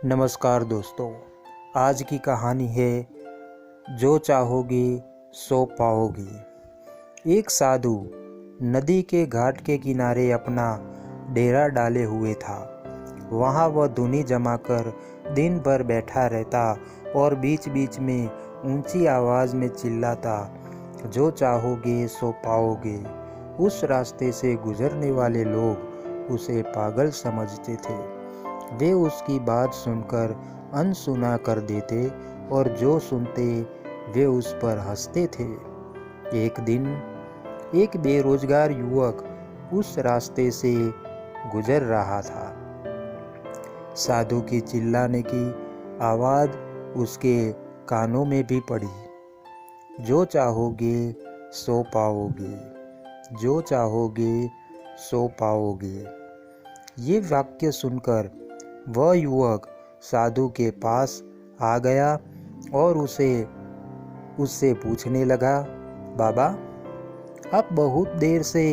नमस्कार दोस्तों, आज की कहानी है जो चाहोगी सो पाओगी। एक साधु नदी के घाट के किनारे अपना डेरा डाले हुए था। वहाँ वह धुनी जमाकर दिन भर बैठा रहता और बीच बीच में ऊंची आवाज़ में चिल्लाता, जो चाहोगे सो पाओगे। उस रास्ते से गुजरने वाले लोग उसे पागल समझते थे। वे उसकी बात सुनकर अनसुना कर देते और जो सुनते वे उस पर हंसते थे। एक दिन एक बेरोजगार युवक उस रास्ते से गुजर रहा था। साधु की चिल्लाने की आवाज़ उसके कानों में भी पड़ी, जो चाहोगे सो पाओगे, जो चाहोगे सो पाओगे। ये वाक्य सुनकर वह युवक साधु के पास आ गया और उससे पूछने लगा, बाबा, आप बहुत देर से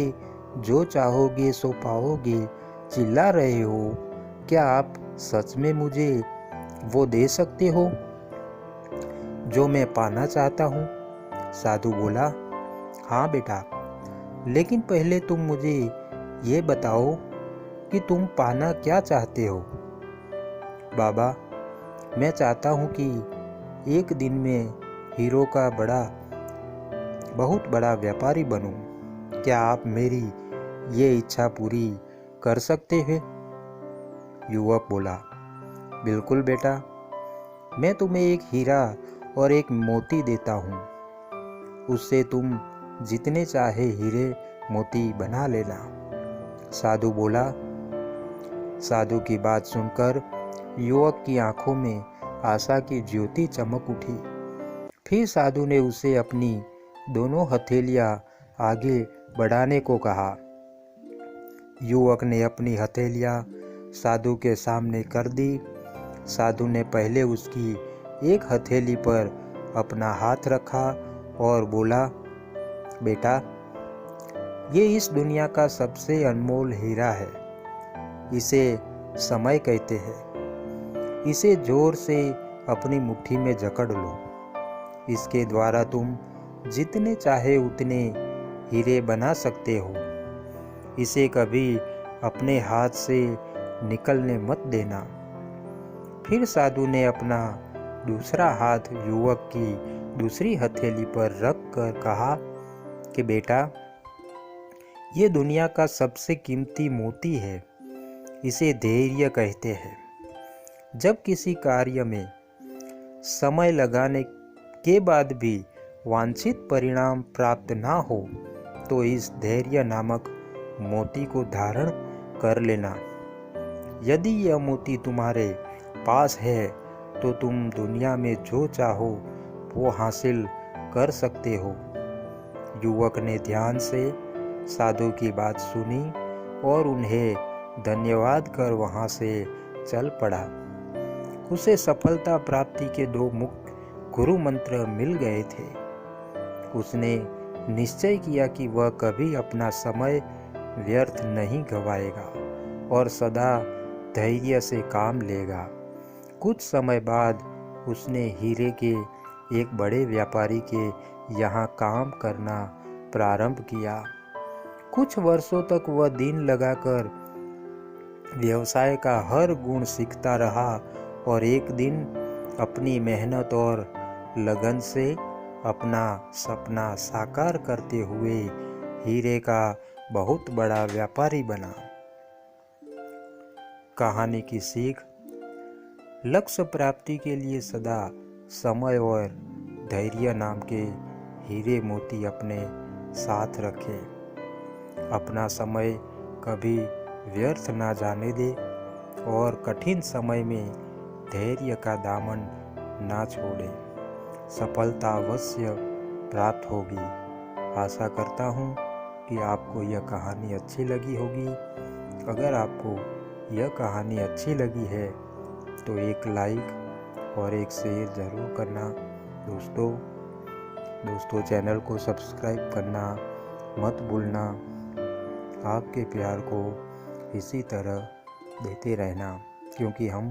जो चाहोगे सो पाओगे चिल्ला रहे हो, क्या आप सच में मुझे वो दे सकते हो जो मैं पाना चाहता हूँ? साधु बोला, हाँ बेटा, लेकिन पहले तुम मुझे ये बताओ कि तुम पाना क्या चाहते हो। बाबा, मैं चाहता हूँ कि एक दिन में हीरो का बहुत बड़ा व्यापारी बनूं। क्या आप मेरी ये इच्छा पूरी कर सकते हैं? युवक बोला, बिल्कुल बेटा, मैं तुम्हें एक हीरा और एक मोती देता हूँ। उससे तुम जितने चाहे हीरे मोती बना लेना। साधु बोला। साधु की बात सुनकर युवक की आंखों में आशा की ज्योति चमक उठी। फिर साधु ने उसे अपनी दोनों हथेलियां आगे बढ़ाने को कहा। युवक ने अपनी हथेलियां साधु के सामने कर दी। साधु ने पहले उसकी एक हथेली पर अपना हाथ रखा और बोला, बेटा, ये इस दुनिया का सबसे अनमोल हीरा है। इसे समय कहते हैं। इसे जोर से अपनी मुट्ठी में जकड़ लो। इसके द्वारा तुम जितने चाहे उतने हीरे बना सकते हो। इसे कभी अपने हाथ से निकलने मत देना। फिर साधु ने अपना दूसरा हाथ युवक की दूसरी हथेली पर रख कर कहा कि बेटा, ये दुनिया का सबसे कीमती मोती है। इसे धैर्य कहते हैं। जब किसी कार्य में समय लगाने के बाद भी वांछित परिणाम प्राप्त ना हो तो इस धैर्य नामक मोती को धारण कर लेना। यदि यह मोती तुम्हारे पास है तो तुम दुनिया में जो चाहो वो हासिल कर सकते हो। युवक ने ध्यान से साधु की बात सुनी और उन्हें धन्यवाद कर वहां से चल पड़ा। उसे सफलता प्राप्ति के दो मुख्य गुरु मंत्र मिल गए थे। उसने निश्चय किया कि वह कभी अपना समय व्यर्थ नहीं गवाएगा और सदा धैर्य से काम लेगा। कुछ समय बाद उसने हीरे के एक बड़े व्यापारी के यहाँ काम करना प्रारंभ किया। कुछ वर्षों तक वह दिन लगाकर व्यवसाय का हर गुण सीखता रहा और एक दिन अपनी मेहनत और लगन से अपना सपना साकार करते हुए हीरे का बहुत बड़ा व्यापारी बना। कहानी की सीख, लक्ष्य प्राप्ति के लिए सदा समय और धैर्य नाम के हीरे मोती अपने साथ रखें। अपना समय कभी व्यर्थ ना जाने दे और कठिन समय में धैर्य का दामन ना छोड़े। सफलता अवश्य प्राप्त होगी। आशा करता हूँ कि आपको यह कहानी अच्छी लगी होगी। अगर आपको यह कहानी अच्छी लगी है तो एक लाइक और एक शेयर ज़रूर करना। दोस्तों चैनल को सब्सक्राइब करना मत भूलना। आपके प्यार को इसी तरह देते रहना, क्योंकि हम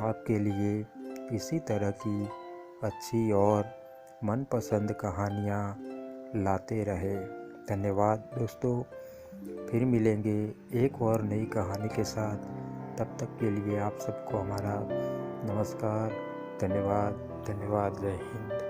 आपके लिए इसी तरह की अच्छी और मनपसंद कहानियाँ लाते रहे। धन्यवाद दोस्तों, फिर मिलेंगे एक और नई कहानी के साथ। तब तक के लिए आप सबको हमारा नमस्कार, धन्यवाद, धन्यवाद, जय हिंद।